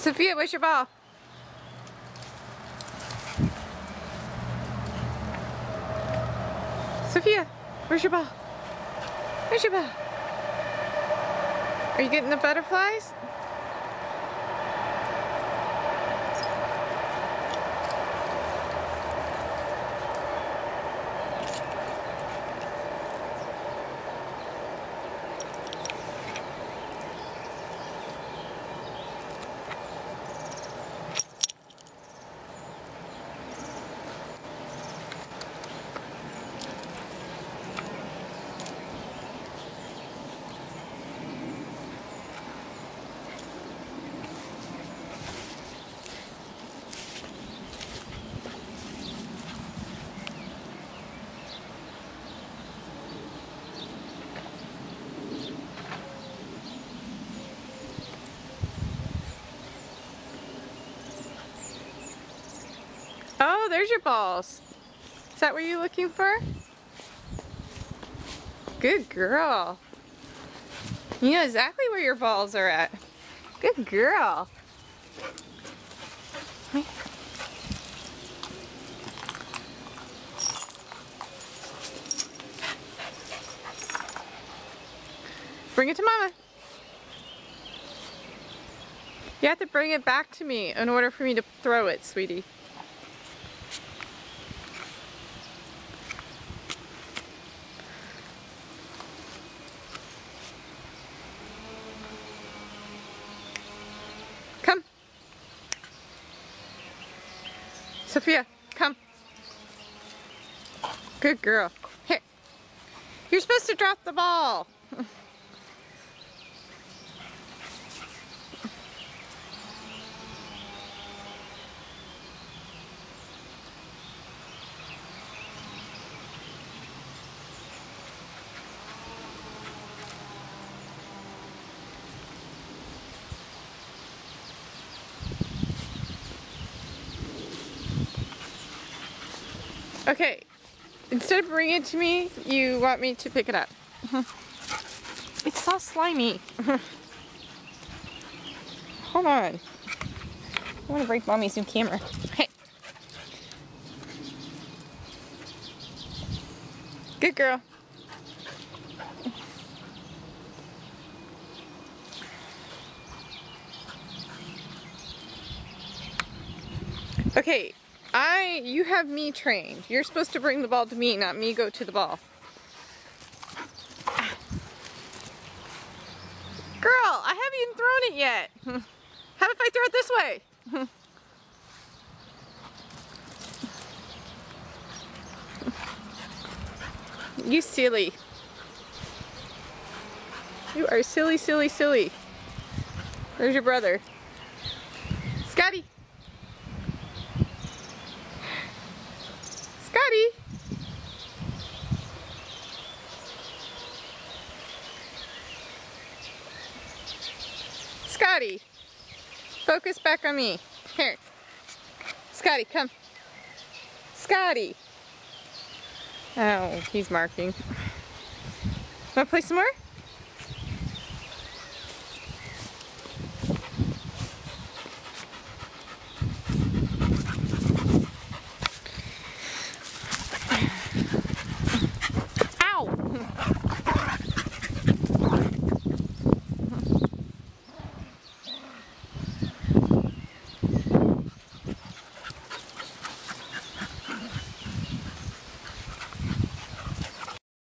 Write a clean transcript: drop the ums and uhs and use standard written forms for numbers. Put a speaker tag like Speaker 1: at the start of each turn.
Speaker 1: Sofiya, where's your ball? Sofiya, where's your ball? Where's your ball? Are you getting the butterflies? Oh, there's your balls. Is that what you're looking for? Good girl. You know exactly where your balls are at. Good girl. Bring it to Mama. You have to bring it back to me in order for me to throw it, sweetie. Come. Sofiya, come. Good girl. Here. You're supposed to drop the ball. Okay, instead of bringing it to me, you want me to pick it up. It's so slimy. Hold on. I want to break Mommy's new camera. Hey. Good girl. Okay. You have me trained. You're supposed to bring the ball to me, not me go to the ball. Girl, I haven't even thrown it yet. How if I throw it this way? You silly. You are silly, silly, silly. Where's your brother? Scottie. Scottie. Scottie. Focus back on me. Here. Scottie, come. Scottie. Oh, he's marking. Want to play some more?